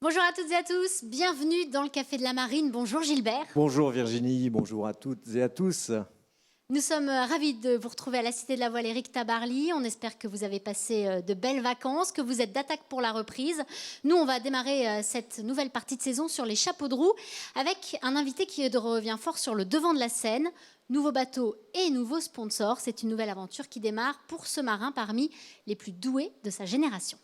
Bonjour à toutes et à tous, bienvenue dans le Café de la Marine. Bonjour Gilbert. Bonjour Virginie, bonjour à toutes et à tous. Nous sommes ravis de vous retrouver à la Cité de la Voile Éric Tabarly. On espère que vous avez passé de belles vacances, que vous êtes d'attaque pour la reprise. Nous, on va démarrer cette nouvelle partie de saison sur les chapeaux de roue avec un invité qui revient fort sur le devant de la scène. Nouveau bateau et nouveau sponsor. C'est une nouvelle aventure qui démarre pour ce marin parmi les plus doués de sa génération.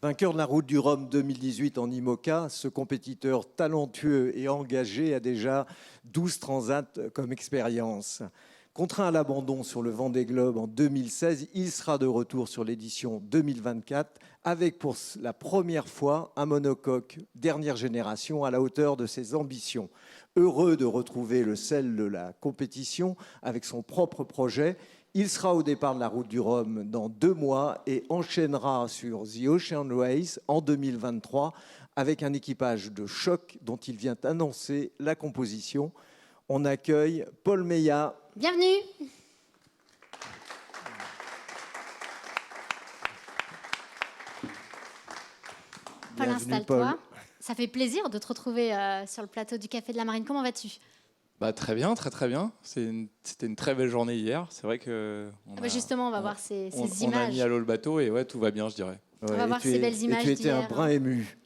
Vainqueur de la Route du Rhum 2018 en IMOCA, ce compétiteur talentueux et engagé a déjà 12 transats comme expérience. Contraint à l'abandon sur le Vendée Globe en 2016, il sera de retour sur l'édition 2024 avec pour la première fois un monocoque dernière génération à la hauteur de ses ambitions. Heureux de retrouver le sel de la compétition avec son propre projet, il sera au départ de la Route du Rhum dans 2 mois et enchaînera sur The Ocean Race en 2023 avec un équipage de choc dont il vient annoncer la composition. On accueille Paul Meillat. Bienvenue. Paul, installe-toi. Ça fait plaisir de te retrouver sur le plateau du Café de la Marine. Comment vas-tu ? Très bien, très bien. C'était une très belle journée hier. C'est vrai que justement, on va voir ces images. On a mis à l'eau le bateau et ouais, tout va bien, je dirais. On va voir ces belles images d'hier. Et tu étais un brin ému.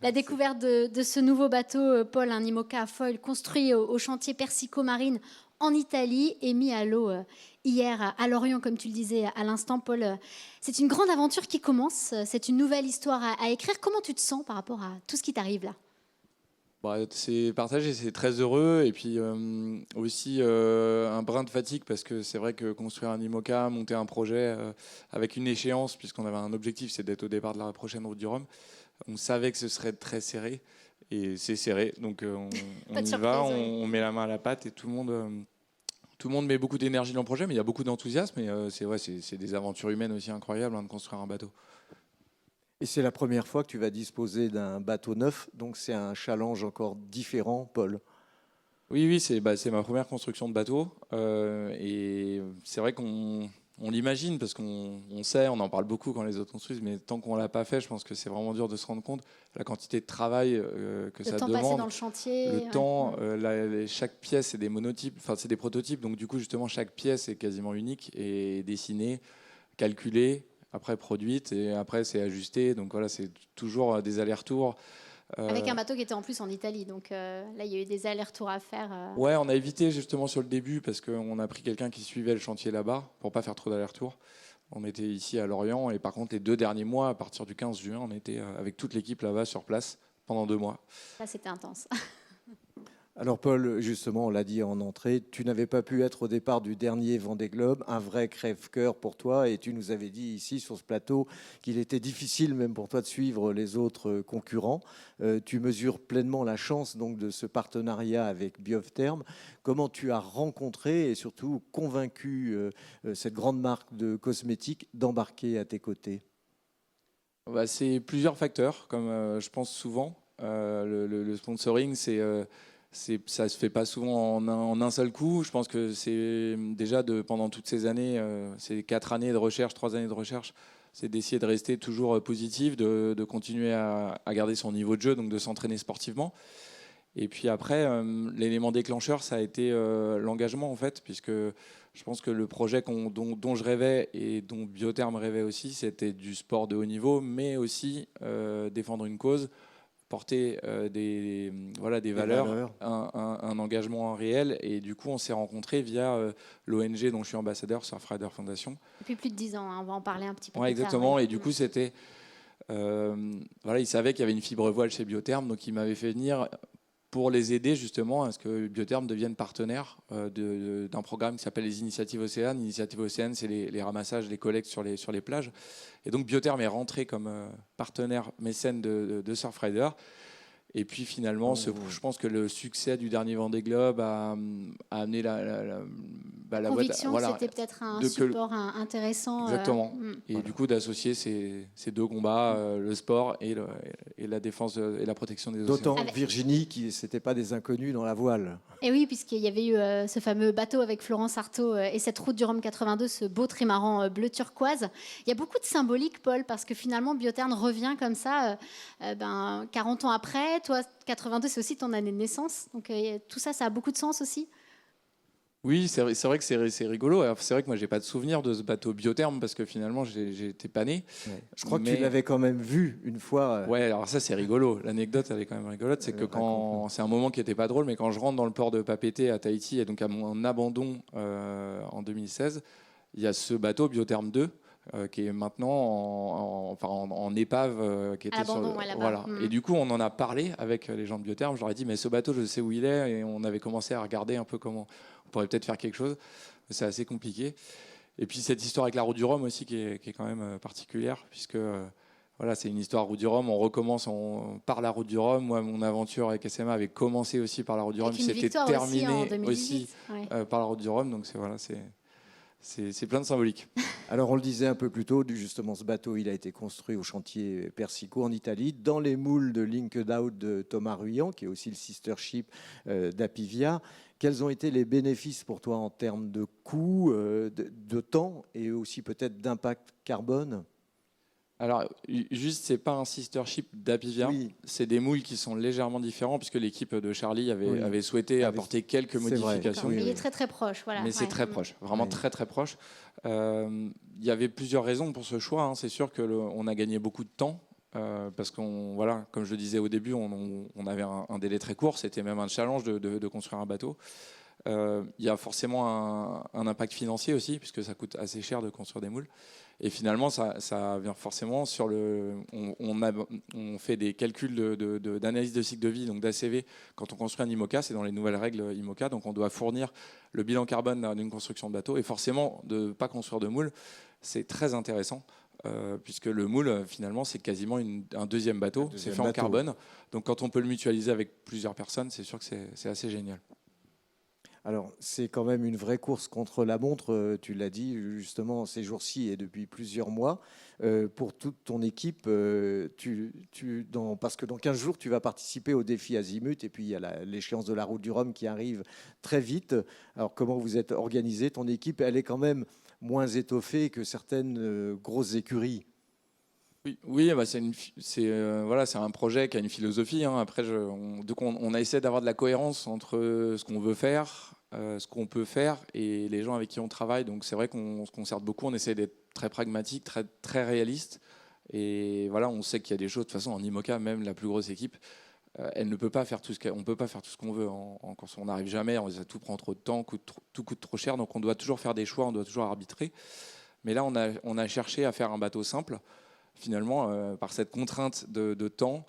La découverte de ce nouveau bateau, Paul, un IMOCA à foil construit au chantier Persico Marine en Italie et mis à l'eau hier à Lorient, comme tu le disais à l'instant, Paul. C'est une grande aventure qui commence. C'est une nouvelle histoire à écrire. Comment tu te sens par rapport à tout ce qui t'arrive là ? C'est partagé, c'est très heureux et puis aussi un brin de fatigue parce que c'est vrai que construire un IMOCA, monter un projet avec une échéance, puisqu'on avait un objectif, c'est d'être au départ de la prochaine Route du Rhum, on savait que ce serait très serré et c'est serré, donc on y va, on met la main à la pâte et tout le monde met beaucoup d'énergie dans le projet, mais il y a beaucoup d'enthousiasme et c'est des aventures humaines aussi incroyables de construire un bateau. Et c'est la première fois que tu vas disposer d'un bateau neuf, donc c'est un challenge encore différent, Paul. Oui, c'est ma première construction de bateau. Et c'est vrai qu'on l'imagine parce qu'on sait, on en parle beaucoup quand les autres construisent, mais tant qu'on ne l'a pas fait, je pense que c'est vraiment dur de se rendre compte la quantité de travail que ça demande. Le temps passé dans le chantier. Le temps, chaque pièce, c'est des monotypes, enfin c'est des prototypes, donc du coup justement chaque pièce est quasiment unique et dessinée, calculée, après produite et après c'est ajusté. Donc voilà, c'est toujours des allers-retours. Avec un bateau qui était en plus en Italie, donc là il y a eu des allers-retours à faire. Ouais, on a évité justement sur le début parce qu'on a pris quelqu'un qui suivait le chantier là-bas pour pas faire trop d'allers-retours. On était ici à Lorient et par contre les 2 derniers mois, à partir du 15 juin, on était avec toute l'équipe là-bas sur place pendant 2 mois. Là c'était intense. Alors Paul, justement, on l'a dit en entrée, tu n'avais pas pu être au départ du dernier Vendée Globe, un vrai crève-cœur pour toi, et tu nous avais dit ici sur ce plateau qu'il était difficile même pour toi de suivre les autres concurrents. Tu mesures pleinement la chance donc de ce partenariat avec Biotherm. Comment tu as rencontré et surtout convaincu cette grande marque de cosmétiques d'embarquer à tes côtés ? C'est plusieurs facteurs, comme je pense souvent. Le sponsoring, ça se fait pas souvent en un seul coup. Je pense que c'est déjà pendant toutes ces années, ces 4 années de recherche, 3 années de recherche, c'est d'essayer de rester toujours positif, de continuer à garder son niveau de jeu, donc de s'entraîner sportivement. Et puis après, l'élément déclencheur, ça a été l'engagement en fait, puisque je pense que le projet dont je rêvais et dont Biotherm rêvait aussi, c'était du sport de haut niveau, mais aussi défendre une cause, porter des valeurs. Un engagement réel. Et du coup, on s'est rencontrés via l'ONG dont je suis ambassadeur, Surfrider Foundation. Depuis plus de 10 ans, hein, on va en parler un petit peu Ouais, plus exactement. tard. Et du coup, c'était... il savait qu'il y avait une fibre voile chez Biotherm, donc il m'avait fait venir pour les aider justement à ce que Biotherm devienne partenaire d'un programme qui s'appelle les Initiatives Océanes. Initiatives Océanes, c'est les ramassages, les collectes sur les plages. Et donc Biotherm est rentré comme partenaire mécène de Surfrider. Et puis finalement, je pense que le succès du dernier Vendée Globe a amené la conviction boîte, que voilà, c'était peut-être un de que- support intéressant. Exactement. Et Voilà. du coup, d'associer ces deux combats, le sport et la défense et la protection des océans. D'autant, Avec- Virginie, qui c'était pas des inconnus dans la voile. Et oui, puisqu'il y avait eu ce fameux bateau avec Florence Artaud et cette route du Rhum 82, ce beau trimaran bleu turquoise. Il y a beaucoup de symbolique, Paul, parce que finalement, Biotherm revient comme ça 40 ans après. Toi, 82, c'est aussi ton année de naissance. Donc tout ça, ça a beaucoup de sens aussi. Oui, c'est vrai que c'est rigolo. Alors, c'est vrai que moi, j'ai pas de souvenir de ce bateau Biotherm parce que finalement, j'étais pas né. Je crois que Mais- tu l'avais quand même vu une fois. Ouais, alors ça, c'est rigolo. L'anecdote, elle est quand même rigolote. C'est que c'est un moment qui était pas drôle, mais quand je rentre dans le port de Papeete à Tahiti, et donc à mon abandon en 2016, il y a ce bateau Biotherm 2 qui est maintenant en épave qui était À l'abandon, ouais, là-bas. voilà. Mhm. Et du coup, on en a parlé avec les gens de Biotherm. Je leur ai dit, mais ce bateau, je sais où il est, et on avait commencé à regarder un peu comment on pourrait peut-être faire quelque chose. C'est assez compliqué. Et puis cette histoire avec la route du Rhum aussi qui est quand même particulière, puisque voilà, c'est une histoire route du Rhum. On recommence par la route du Rhum. Moi, mon aventure avec SMA avait commencé aussi par la route du Rhum. Avec une C'était victoire aussi en terminé 2018. Ouais. par la route du Rhum. Donc c'est plein de symbolique. Alors on le disait un peu plus tôt, justement ce bateau il a été construit au chantier Persico en Italie, dans les moules de Linked Out de Thomas Ruyant, qui est aussi le sister ship d'Apivia. Quels ont été les bénéfices pour toi en termes de coût, de temps et aussi peut-être d'impact carbone? Alors, juste, c'est pas un sister ship d'Apivia. Oui. C'est des moules qui sont légèrement différents, puisque l'équipe de Charlie Oui. avait souhaité apporter quelques c'est vrai. modifications. Mais Oui, il est oui. très très proche. Voilà. Mais c'est Ouais. très proche, vraiment Oui. très très proche. Il y avait plusieurs raisons pour ce choix. C'est sûr que on a gagné beaucoup de temps. Parce qu'on, voilà, comme je le disais au début, on avait un délai très court. C'était même un challenge de construire un bateau. Il y a forcément un impact financier aussi, puisque ça coûte assez cher de construire des moules. Et finalement, ça vient forcément sur le. On fait des calculs d'analyse de cycle de vie, donc d'ACV, quand on construit un IMOCA, c'est dans les nouvelles règles IMOCA, donc on doit fournir le bilan carbone d'une construction de bateau. Et forcément, de ne pas construire de moule, c'est très intéressant. Puisque le moule, finalement, c'est quasiment un deuxième bateau. C'est fait en carbone. Donc quand on peut le mutualiser avec plusieurs personnes, c'est sûr que c'est assez génial. Alors, c'est quand même une vraie course contre la montre, tu l'as dit justement ces jours-ci et depuis plusieurs mois. Pour toute ton équipe, parce que dans 15 jours, tu vas participer au défi Azimut et puis il y a l'échéance de la route du Rhum qui arrive très vite. Alors, comment vous êtes organisé? Ton équipe, elle est quand même moins étoffée que certaines grosses écuries. Oui, bah c'est un projet qui a une philosophie. Après, donc on a essayé d'avoir de la cohérence entre ce qu'on veut faire, ce qu'on peut faire et les gens avec qui on travaille. Donc c'est vrai qu'on se concerte beaucoup, on essaie d'être très pragmatique, très, très réaliste. Et voilà, on sait qu'il y a des choses, de toute façon, en IMOCA, même la plus grosse équipe, elle ne peut pas faire on peut pas faire tout ce qu'on veut en course. On n'arrive jamais, tout prend trop de temps, tout coûte trop cher. Donc on doit toujours faire des choix, on doit toujours arbitrer. Mais là, on a cherché à faire un bateau simple. Finalement, par cette contrainte de temps.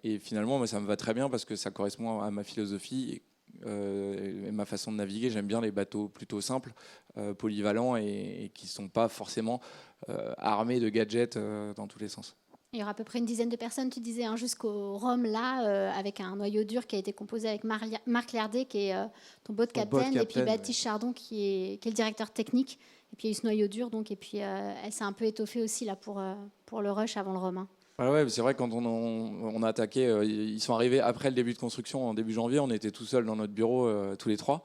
Et finalement, moi, ça me va très bien parce que ça correspond à ma philosophie et ma façon de naviguer. J'aime bien les bateaux plutôt simples, polyvalents et qui ne sont pas forcément armés de gadgets dans tous les sens. Il y aura à peu près une dizaine de personnes, tu disais, jusqu'au Rhum, là, avec un noyau dur qui a été composé avec Marc Liardet, qui est ton boat captain, et puis Baptiste Chardon, qui est le directeur technique. Et puis il y a eu ce noyau dur, donc, et puis elle s'est un peu étoffée aussi là, pour le rush avant le Rhum. Ouais, c'est vrai que quand on a attaqué, ils sont arrivés après le début de construction, en début janvier, on était tout seuls dans notre bureau, tous les trois.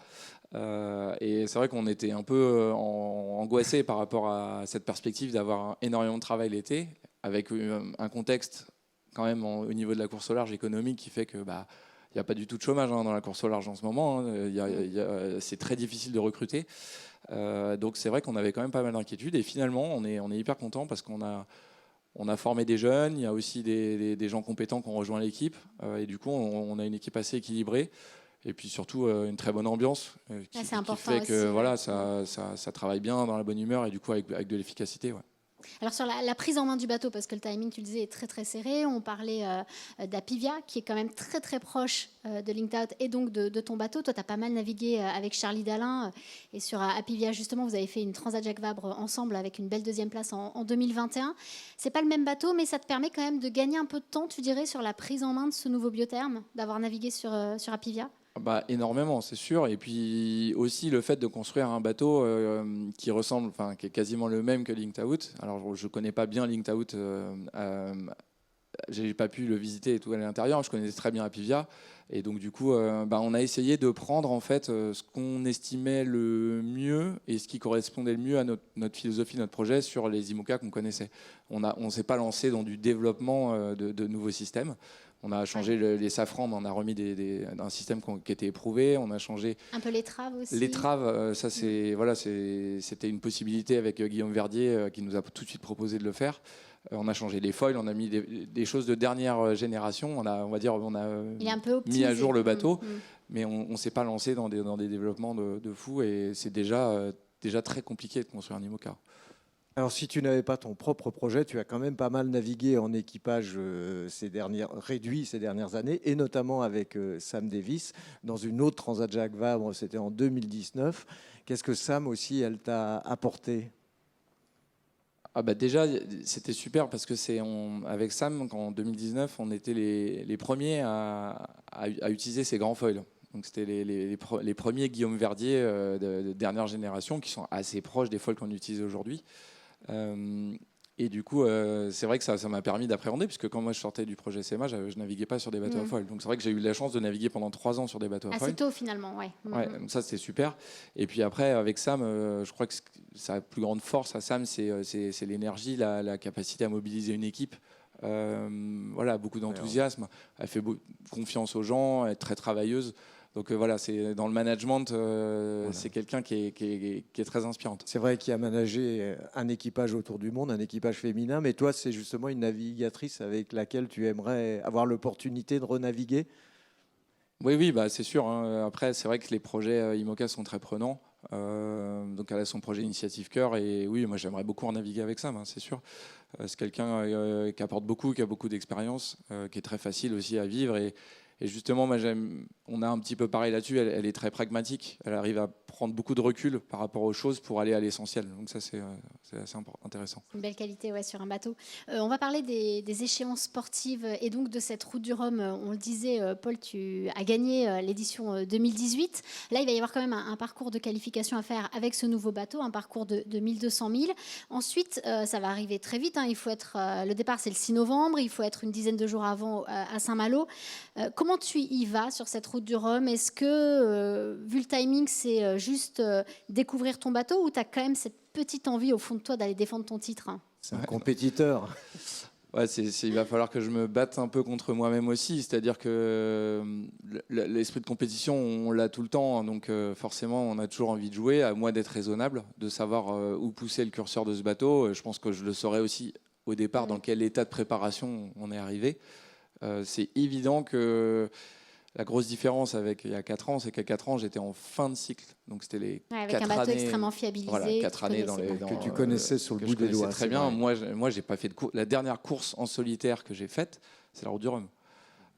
Et c'est vrai qu'on était un peu angoissés par rapport à cette perspective d'avoir énormément de travail l'été, avec un contexte quand même au niveau de la course au large économique qui fait que il n'y a pas du tout de chômage dans la course au large en ce moment. C'est très difficile de recruter. Donc c'est vrai qu'on avait quand même pas mal d'inquiétudes. Et finalement, on est hyper content parce qu'on a formé des jeunes. Il y a aussi des gens compétents qui ont rejoint l'équipe. Et du coup, on a une équipe assez équilibrée. Et puis surtout, une très bonne ambiance qui fait que aussi, voilà, ça travaille bien dans la bonne humeur et du coup avec de l'efficacité. Ouais. Alors sur la prise en main du bateau, parce que le timing, tu le disais, est très très serré, on parlait d'Apivia, qui est quand même très très proche de Linked Out et donc de ton bateau. Toi, tu as pas mal navigué avec Charlie Dalin et sur Apivia, justement, vous avez fait une Transat Jacques Vabre ensemble avec une belle deuxième place en 2021. C'est pas le même bateau, mais ça te permet quand même de gagner un peu de temps, tu dirais, sur la prise en main de ce nouveau Biotherm, d'avoir navigué sur Apivia. Bah, énormément, c'est sûr. Et puis aussi le fait de construire un bateau qui ressemble, enfin qui est quasiment le même que Linked Out. Alors je connais pas bien Linked Out, j'ai pas pu le visiter et tout à l'intérieur. Je connaissais très bien Apivia. Et donc du coup, on a essayé de prendre en fait ce qu'on estimait le mieux et ce qui correspondait le mieux à notre philosophie, notre projet sur les IMOCA qu'on connaissait. On s'est pas lancé dans du développement de nouveaux systèmes. On a changé les safrans, mais on a remis un système qui était éprouvé. On a changé Un peu les traves aussi. les traves. Ça, c'était une possibilité avec Guillaume Verdier qui nous a tout de suite proposé de le faire. On a changé les foils, on a mis des choses de dernière génération. On a Il est un peu mis à jour le bateau, Mmh. mais on ne s'est pas lancé dans des développements de fou. Et c'est déjà très compliqué de construire un IMOCA. Alors, si tu n'avais pas ton propre projet, tu as quand même pas mal navigué en équipage réduit ces dernières années, et notamment avec Sam Davis, dans une autre Transat Jacques Vabre, c'était en 2019. Qu'est-ce que Sam aussi, elle t'a apporté? Ah bah déjà, c'était super parce que avec Sam, en 2019, on était les premiers à utiliser ces grands foils. Donc c'était les premiers Guillaume Verdier de dernière génération qui sont assez proches des foils qu'on utilise aujourd'hui. Et du coup, c'est vrai que ça m'a permis d'appréhender, puisque quand moi je sortais du projet CMA, je naviguais pas sur des bateaux à foil. Donc c'est vrai que j'ai eu la chance de naviguer pendant 3 ans sur des bateaux à foil. Assez tôt finalement, ouais. Ouais, donc ça c'était super. Et puis après, avec Sam, je crois que sa plus grande force à Sam, c'est l'énergie, la capacité à mobiliser une équipe. Voilà, beaucoup d'enthousiasme. Elle fait confiance aux gens, elle est très travailleuse. Donc voilà, c'est dans le management, voilà. C'est quelqu'un qui est très inspirante. C'est vrai qu'il a managé un équipage autour du monde, un équipage féminin, mais toi, c'est justement une navigatrice avec laquelle tu aimerais avoir l'opportunité de renaviguer? Oui, bah, c'est sûr. Hein. Après, c'est vrai que les projets IMOCA sont très prenants. Donc elle a son projet Initiative Cœur, et oui, moi j'aimerais beaucoup en naviguer avec Sam, hein, c'est sûr. C'est quelqu'un qui apporte beaucoup, qui a beaucoup d'expérience, qui est très facile aussi à vivre. Et justement, moi, on a un petit peu pareil là-dessus. Elle est très pragmatique. Elle arrive à prendre beaucoup de recul par rapport aux choses pour aller à l'essentiel. Donc ça, c'est assez intéressant. Une belle qualité, ouais, sur un bateau. On va parler des échéances sportives et donc de cette route du Rhum. On le disait, Paul, tu as gagné l'édition 2018. Là, il va y avoir quand même un parcours de qualification à faire avec ce nouveau bateau, un parcours de 1200 milles. Ensuite, ça va arriver très vite. Hein. Il faut être, le départ, c'est le 6 novembre. Il faut être une dizaine de jours avant à Saint-Malo. Comment tu y vas sur cette route du Rhum? Est-ce que, vu le timing, c'est juste découvrir ton bateau, ou tu as quand même cette petite envie au fond de toi d'aller défendre ton titre? C'est un compétiteur. Ouais, il va falloir que je me batte un peu contre moi-même aussi. C'est-à-dire que l'esprit de compétition, on l'a tout le temps. Hein, donc forcément, on a toujours envie de jouer. À moi d'être raisonnable, de savoir où pousser le curseur de ce bateau. Je pense que je le saurais aussi au départ dans quel état de préparation on est arrivé. C'est évident que la grosse différence avec il y a 4 ans, c'est qu'à 4 ans, j'étais en fin de cycle. Donc c'était les avec 4 un bateau années, extrêmement fiabilisé. voilà, 4 années que tu connaissais sur le bout des doigts. Très bien. Moi, j'ai pas fait la dernière course en solitaire que j'ai faite, c'est la route du Rhum.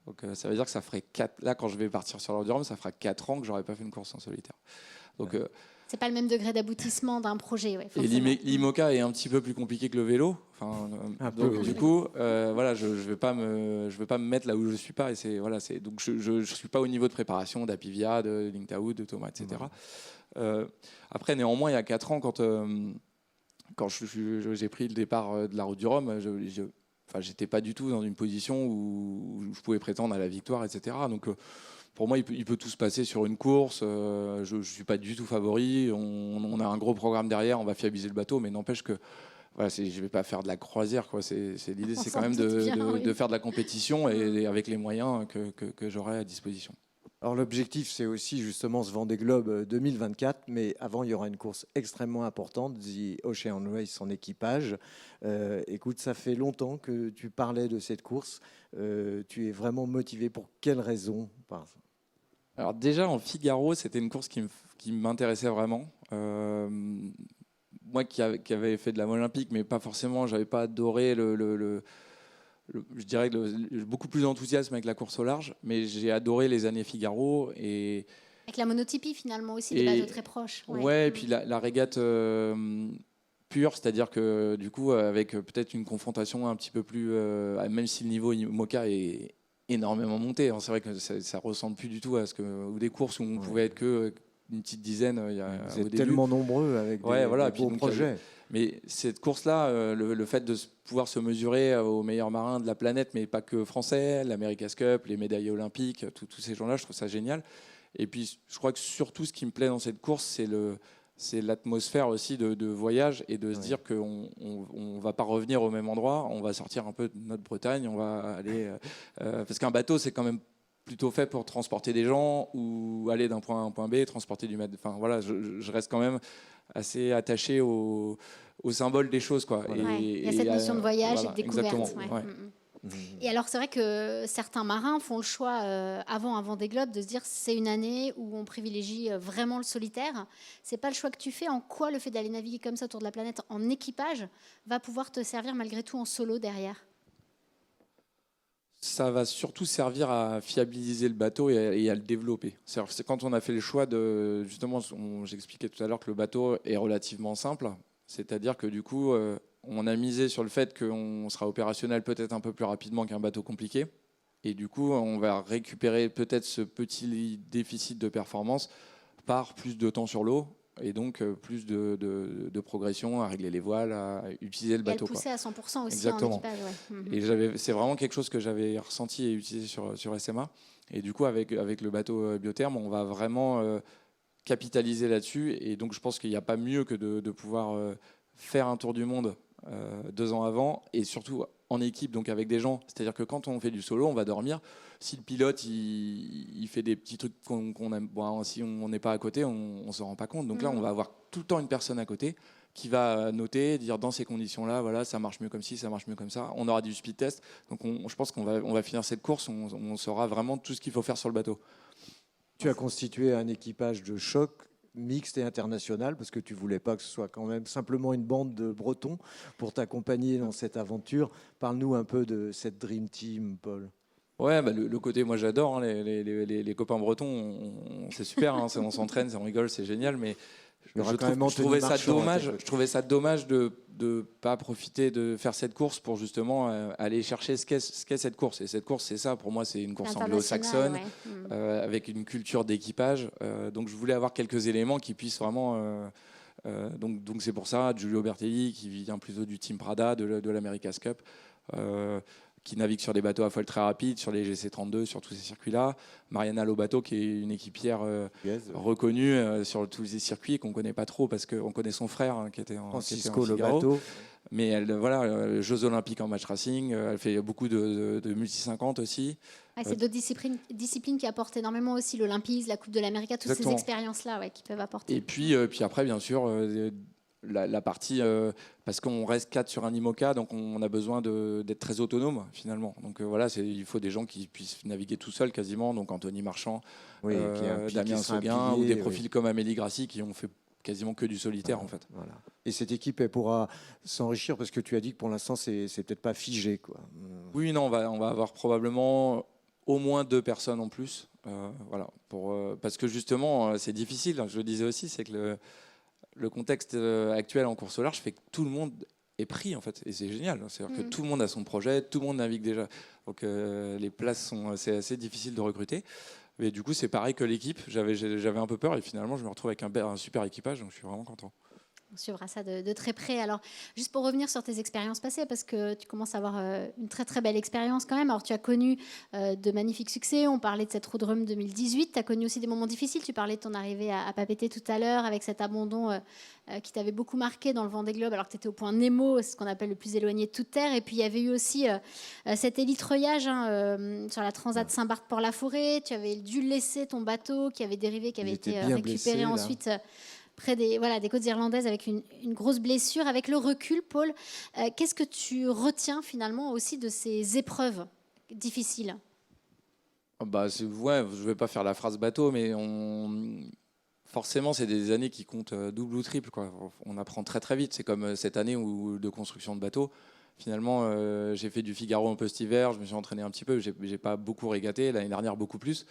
Donc ça veut dire que ça ferait 4. Là, quand je vais partir sur la route du Rhum, ça fera 4 ans que j'aurais pas fait une course en solitaire. Donc c'est pas le même degré d'aboutissement d'un projet. Ouais, et l'IMOCA est un petit peu plus compliqué que le vélo. Enfin, donc, du coup, voilà, je vais pas me mettre là où je suis pas. Et donc je suis pas au niveau de préparation d'Apivia, de Linked Out, de Thomas, etc. Après, néanmoins, il y a 4 ans, quand j'ai pris le départ de la route du Rhum, j'étais pas du tout dans une position où je pouvais prétendre à la victoire, etc. Donc pour moi, il peut tout se passer sur une course. Je ne suis pas du tout favori. On a un gros programme derrière. On va fiabiliser le bateau. Mais n'empêche que voilà, je ne vais pas faire de la croisière. Quoi. L'idée, c'est quand même de faire de la compétition et avec les moyens que j'aurai à disposition. Alors l'objectif, c'est aussi justement ce Vendée Globe 2024. Mais avant, il y aura une course extrêmement importante, The Ocean Race en équipage. Écoute, ça fait longtemps que tu parlais de cette course. Tu es vraiment motivé pour quelles raisons? Alors déjà, en Figaro, c'était une course qui m'intéressait vraiment. Moi qui avais fait de la voile olympique, mais pas forcément, j'avais pas adoré je dirais beaucoup plus d'enthousiasme avec la course au large, mais j'ai adoré les années Figaro. Avec la monotypie finalement aussi, des bateaux très proches. Ouais, et puis la régate pure, c'est-à-dire que du coup, avec peut-être une confrontation un petit peu plus, même si le niveau IMOCA est énormément monté. C'est vrai que ça ressemble plus du tout à ou des courses où on pouvait être que une petite dizaine Vous au êtes début. tellement nombreux avec des Puis beaux donc, projets. mais cette course-là, le fait de pouvoir se mesurer aux meilleurs marins de la planète, mais pas que français, l'America's Cup, les médaillés olympiques, tous ces gens-là, je trouve ça génial. Et puis, je crois que surtout, ce qui me plaît dans cette course, c'est l'atmosphère aussi de voyage et de se dire qu'on ne va pas revenir au même endroit, on va sortir un peu de notre Bretagne, on va aller... parce qu'un bateau, c'est quand même plutôt fait pour transporter des gens ou aller d'un point A à un point B, transporter du maître. Enfin, voilà, je reste quand même assez attaché au symbole des choses, quoi. Voilà. Il y a cette notion de voyage et de découverte. Exactement, ouais. Et alors, c'est vrai que certains marins font le choix, avant un Vendée Globe, de se dire c'est une année où on privilégie vraiment le solitaire. C'est pas le choix que tu fais. En quoi le fait d'aller naviguer comme ça autour de la planète en équipage va pouvoir te servir malgré tout en solo derrière? Ça va surtout servir à fiabiliser le bateau et à le développer. C'est quand on a fait le choix de... Justement, j'expliquais tout à l'heure que le bateau est relativement simple. C'est-à-dire que du coup, on a misé sur le fait qu'on sera opérationnel peut-être un peu plus rapidement qu'un bateau compliqué. Et du coup, on va récupérer peut-être ce petit déficit de performance par plus de temps sur l'eau et donc plus de progression à régler les voiles, à utiliser le bateau. Et à le pousser à 100% aussi. Exactement. En équipage. Ouais. Et c'est vraiment quelque chose que j'avais ressenti et utilisé sur SMA. Et du coup, avec le bateau Biotherm, on va vraiment capitaliser là-dessus. Et donc, je pense qu'il n'y a pas mieux que de pouvoir faire un tour du monde 2 ans avant, et surtout en équipe, donc avec des gens. C'est-à-dire que quand on fait du solo, on va dormir. Si le pilote il fait des petits trucs qu'on aime, bon, si on n'est pas à côté, on ne se rend pas compte. Donc là, on va avoir tout le temps une personne à côté qui va noter, dire dans ces conditions-là, voilà, ça marche mieux comme ci, ça marche mieux comme ça. On aura du speed test. Donc je pense qu'on va finir cette course, on saura vraiment tout ce qu'il faut faire sur le bateau. Tu as constitué un équipage de choc mixte et international parce que tu voulais pas que ce soit quand même simplement une bande de Bretons pour t'accompagner dans cette aventure. Parle-nous un peu de cette Dream Team, Paul. Ouais, bah le côté, moi j'adore, hein, les copains bretons, c'est super, hein, on s'entraîne, on rigole, c'est génial, mais je trouvais ça dommage de ne pas profiter de faire cette course pour justement aller chercher ce qu'est cette course. Et cette course, c'est ça, pour moi, c'est une course anglo-saxonne, avec une culture d'équipage. Donc je voulais avoir quelques éléments qui puissent vraiment... donc c'est pour ça, Giulio Bertelli, qui vient plutôt du Team Prada, de l'America's Cup, qui navigue sur des bateaux à foile très rapides, sur les GC32, sur tous ces circuits-là. Mariana Lobato, qui est une équipière reconnue sur tous ces circuits qu'on ne connaît pas trop, parce qu'on connaît son frère, hein, qui était en Francisco Figaro. Lobato. Mais elle, voilà, Jeux Olympiques en match racing, elle fait beaucoup de multi-50 aussi. C'est d'autres disciplines qui apportent énormément aussi, l'Olympisme, la Coupe de l'Amérique, toutes Exactement. ces expériences-là qui peuvent apporter. Et puis après, bien sûr, la partie, parce qu'on reste 4 sur un IMOCA, donc on a besoin d'être très autonome finalement. Donc voilà, il faut des gens qui puissent naviguer tout seuls quasiment, donc Anthony Marchand, Damien Seguin, ou des profils comme Amélie Grassi qui ont fait quasiment que du solitaire en fait. Voilà. Et cette équipe, elle pourra s'enrichir parce que tu as dit que pour l'instant, c'est peut-être pas figé, quoi. Oui, non, on va avoir probablement au moins 2 personnes en plus. Voilà, parce que justement, c'est difficile. Je le disais aussi, c'est que le contexte actuel en course au large fait que tout le monde est pris en fait, et c'est génial. C'est-à-dire que tout le monde a son projet, tout le monde navigue déjà. Donc les places c'est assez difficile de recruter. Mais du coup, c'est pareil que l'équipe. J'avais un peu peur et finalement, je me retrouve avec un super équipage, donc je suis vraiment content. On suivra ça de très près. Alors, juste pour revenir sur tes expériences passées, parce que tu commences à avoir une très très belle expérience quand même. Alors, tu as connu de magnifiques succès. On parlait de cette Road Run 2018. Tu as connu aussi des moments difficiles. Tu parlais de ton arrivée à Papeete tout à l'heure, avec cet abandon qui t'avait beaucoup marqué dans le Vendée Globe, alors que tu étais au point Nemo, c'est ce qu'on appelle le plus éloigné de toute terre. Et puis, il y avait eu aussi cet élitreuillage sur la Transat Saint-Barth-Port-la-Forêt. Tu avais dû laisser ton bateau qui avait dérivé, qui avait été récupéré blessé, ensuite... près des côtes irlandaises avec une grosse blessure. Avec le recul, Paul, qu'est-ce que tu retiens finalement aussi de ces épreuves difficiles ? Je ne vais pas faire la phrase bateau, mais forcément, c'est des années qui comptent double ou triple, quoi. On apprend très très vite. C'est comme cette année de construction de bateau. Finalement, j'ai fait du Figaro un peu cet hiver, je me suis entraîné un petit peu, j'ai pas beaucoup régaté, l'année dernière beaucoup plus.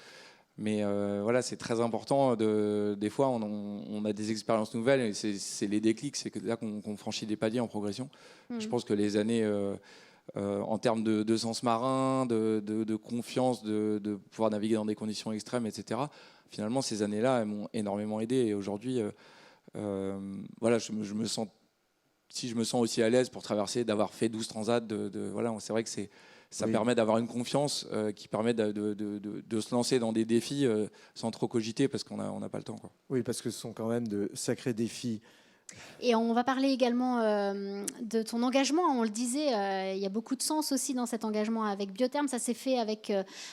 Mais voilà, c'est très important. Des fois, on a des expériences nouvelles et c'est les déclics. C'est là qu'on franchit des paliers en progression. Je pense que les années en termes de sens marin, de confiance, de pouvoir naviguer dans des conditions extrêmes, etc. Finalement, ces années-là, elles m'ont énormément aidé. Et aujourd'hui, voilà, je me sens, si je me sens aussi à l'aise pour traverser, d'avoir fait 12 transats, voilà, c'est vrai que ça permet d'avoir une confiance qui permet de se lancer dans des défis sans trop cogiter parce qu'on n'a pas le temps, quoi. Oui, parce que ce sont quand même de sacrés défis. Et on va parler également de ton engagement. On le disait, il y a beaucoup de sens aussi dans cet engagement avec Biotherm. Ça s'est fait avec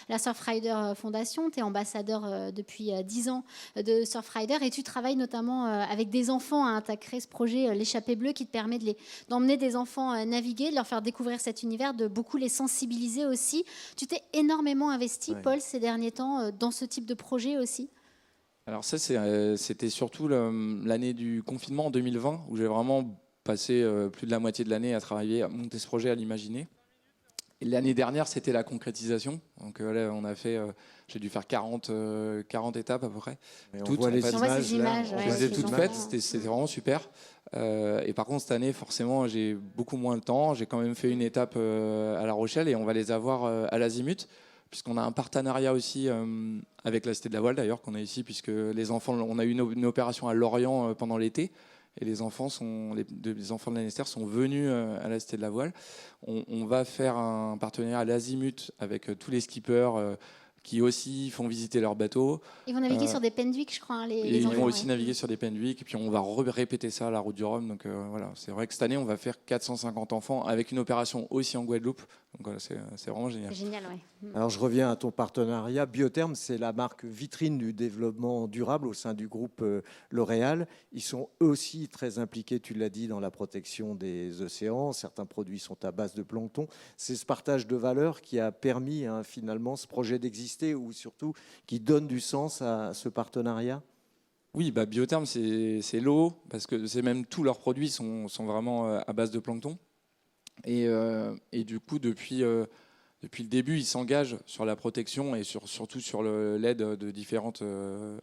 la Surfrider Foundation. Tu es ambassadeur depuis 10 ans de Surfrider et tu travailles notamment avec des enfants. Hein. Tu as créé ce projet L'échappée bleue qui te permet d'emmener des enfants naviguer, de leur faire découvrir cet univers, de beaucoup les sensibiliser aussi. Tu t'es énormément investi, Paul, ces derniers temps dans ce type de projet aussi. Alors ça, c'était surtout l'année du confinement en 2020, où j'ai vraiment passé plus de la moitié de l'année à travailler, à monter ce projet, à l'imaginer. Et l'année dernière, c'était la concrétisation. Donc là, j'ai dû faire 40 étapes à peu près. Et on Toutes, voit en les fait. images, là. images, ouais, Je les ai c'est toutes vraiment- faites, c'était vraiment super. Et par contre, cette année, forcément, j'ai beaucoup moins de temps. J'ai quand même fait une étape à La Rochelle et on va les avoir à l'Azimut, puisqu'on a un partenariat aussi avec la Cité de la Voile, d'ailleurs, qu'on a ici, puisque les enfants, on a eu une opération à Lorient pendant l'été. Et les enfants de l'Annester sont venus à la Cité de la Voile. On va faire un partenariat à l'Azimut avec tous les skippers qui aussi font visiter leurs bateaux. Ils vont naviguer sur des Pendwick, je crois, hein, Et les ils enfants, vont aussi ouais. naviguer sur des Pendwick. Et puis on va répéter ça à la Route du Rhum. Donc voilà, c'est vrai que cette année, on va faire 450 enfants avec une opération aussi en Guadeloupe. Donc voilà, c'est vraiment génial. C'est génial, ouais. Alors je reviens à ton partenariat. Biotherm, c'est la marque vitrine du développement durable au sein du groupe L'Oréal. Ils sont eux aussi très impliqués, tu l'as dit, dans la protection des océans. Certains produits sont à base de plancton. C'est ce partage de valeurs qui a permis finalement ce projet d'exister ou surtout qui donne du sens à ce partenariat. Oui, bah, Biotherm, c'est l'eau, parce que c'est même tous leurs produits sont vraiment à base de plancton. Et du coup, depuis le début, ils s'engagent sur la protection et surtout sur l'aide de différentes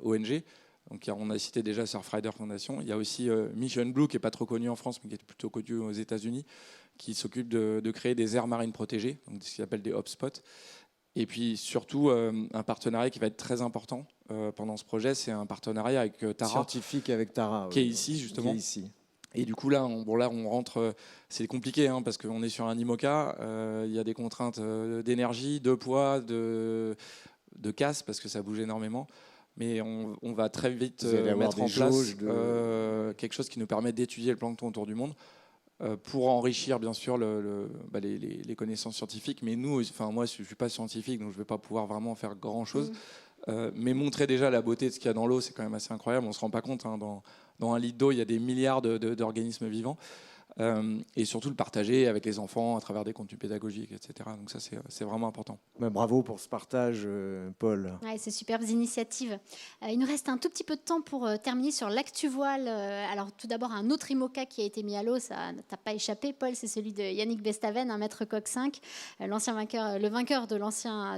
ONG. Donc, on a cité déjà Surfrider Foundation. Il y a aussi Mission Blue, qui n'est pas trop connu en France, mais qui est plutôt connu aux États-Unis, qui s'occupe de créer des aires marines protégées, donc ce qu'ils appellent des hotspots. Et puis surtout, un partenariat qui va être très important pendant ce projet, c'est un partenariat avec Tara, Scientifique avec Tara. qui est ici justement. Qui est ici. Et du coup, là, on rentre. C'est compliqué parce qu'on est sur un IMOCA. Il y a des contraintes d'énergie, de poids, de casse, parce que ça bouge énormément. Mais on va très vite mettre en place quelque chose qui nous permet d'étudier le plancton autour du monde pour enrichir, bien sûr, les connaissances scientifiques. Mais nous, moi, je ne suis pas scientifique, donc je ne vais pas pouvoir vraiment faire grand-chose. Mais montrer déjà la beauté de ce qu'il y a dans l'eau, c'est quand même assez incroyable. On ne se rend pas compte. Dans un litre d'eau, il y a des milliards d'organismes vivants. Et surtout le partager avec les enfants à travers des contenus pédagogiques, etc. Donc ça, c'est vraiment important. Bravo pour ce partage, Paul. Ouais, c'est superbes initiatives. Il nous reste un tout petit peu de temps pour terminer sur l'actu voile. Alors tout d'abord, un autre IMOCA qui a été mis à l'eau, ça ne t'a pas échappé, Paul, c'est celui de Yannick Bestaven, un maître coq 5, le vainqueur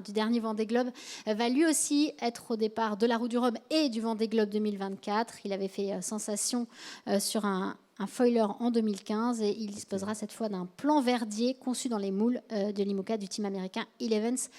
du dernier Vendée Globe, va lui aussi être au départ de la Route du Rhum et du Vendée Globe 2024. Il avait fait sensation sur un foiler en 2015 et il disposera cette fois d'un plan verdier conçu dans les moules de l'IMOCA du team américain Eleven's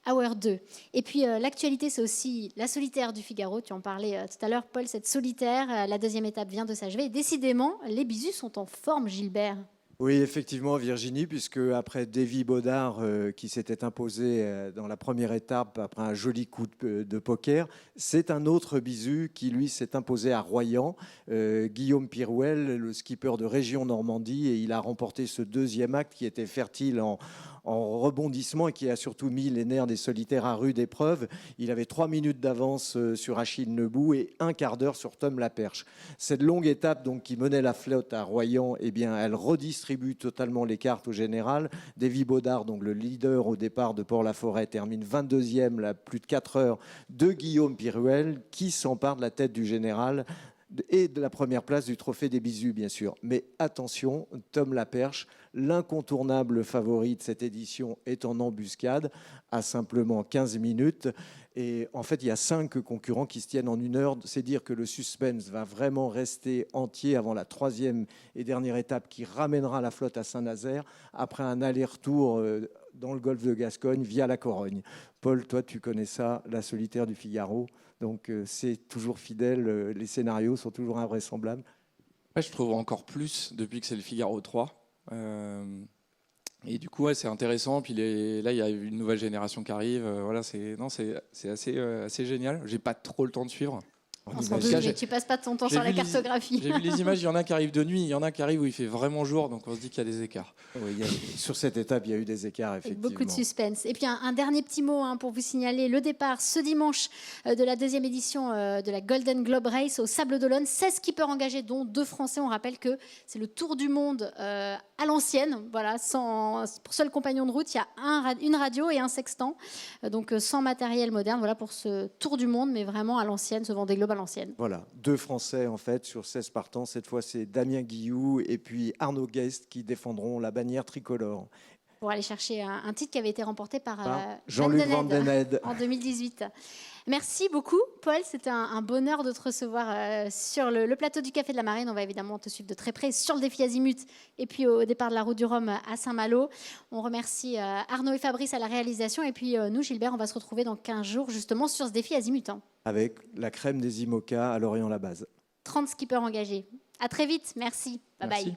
Hour 2. Et puis l'actualité, c'est aussi la solitaire du Figaro. Tu en parlais tout à l'heure, Paul, cette solitaire. La deuxième étape vient de s'achever. Et décidément, les bisous sont en forme, Gilbert. Oui, effectivement, Virginie, puisque après Davy Baudard qui s'était imposé dans la première étape après un joli coup de poker, c'est un autre bisu qui, lui, s'est imposé à Royan. Guillaume Pirouel, le skipper de Région Normandie, et il a remporté ce deuxième acte qui était fertile en rebondissement et qui a surtout mis les nerfs des solitaires à rude épreuve. Il avait 3 minutes d'avance sur Achille Nebou et un quart d'heure sur Tom Laperche. Cette longue étape donc, qui menait la flotte à Royan, eh bien, elle redistribue totalement les cartes au général. Davy Baudard, donc le leader au départ de Port-la-Forêt, termine 22e, là, plus de 4 heures de Guillaume Pirouel, qui s'empare de la tête du général et de la première place du Trophée des Bisous, bien sûr. Mais attention, Tom Laperche, l'incontournable favori de cette édition, est en embuscade à simplement 15 minutes. Et en fait, il y a 5 concurrents qui se tiennent en 1 heure. C'est dire que le suspense va vraiment rester entier avant la 3e et dernière étape qui ramènera la flotte à Saint-Nazaire après un aller-retour dans le golfe de Gascogne via la Corogne. Paul, toi, tu connais ça, La Solitaire du Figaro. Donc, c'est toujours fidèle. Les scénarios sont toujours invraisemblables. Ouais, je trouve encore plus depuis que c'est le Figaro 3. Et du coup, ouais, c'est intéressant. Puis là, il y a une nouvelle génération qui arrive. Voilà, c'est assez génial. J'ai pas trop le temps de suivre. On s'en doute, mais tu passes pas ton temps sur la cartographie. J'ai vu les images, il y en a qui arrivent de nuit, il y en a qui arrivent où il fait vraiment jour, donc on se dit qu'il y a des écarts. Oui, sur cette étape, il y a eu des écarts, effectivement. Beaucoup de suspense. Et puis un dernier petit mot pour vous signaler le départ ce dimanche de la 2e édition de la Golden Globe Race au Sable d'Olonne. 16 skippers engagés, dont 2 Français. On rappelle que c'est le tour du monde à l'ancienne. Voilà, pour seul compagnon de route, il y a une radio et un sextant. Donc sans matériel moderne. Voilà pour ce tour du monde, mais vraiment à l'ancienne, ce Vendée Globe à l'ancienne. Voilà, 2 Français en fait sur 16 partants. Cette fois, c'est Damien Guillou et puis Arnaud Guest qui défendront la bannière tricolore. Pour aller chercher un titre qui avait été remporté par Jean-Luc Van Den Heede en 2018. Merci beaucoup, Paul. C'était un bonheur de te recevoir sur le plateau du Café de la Marine. On va évidemment te suivre de très près sur le défi Azimut et puis au départ de la Route du Rhum à Saint-Malo. On remercie Arnaud et Fabrice à la réalisation. Et puis nous, Gilbert, on va se retrouver dans 15 jours justement sur ce défi Azimut. Avec la crème des IMOCA à Lorient-la-Base. 30 skippers engagés. À très vite. Merci. Bye bye.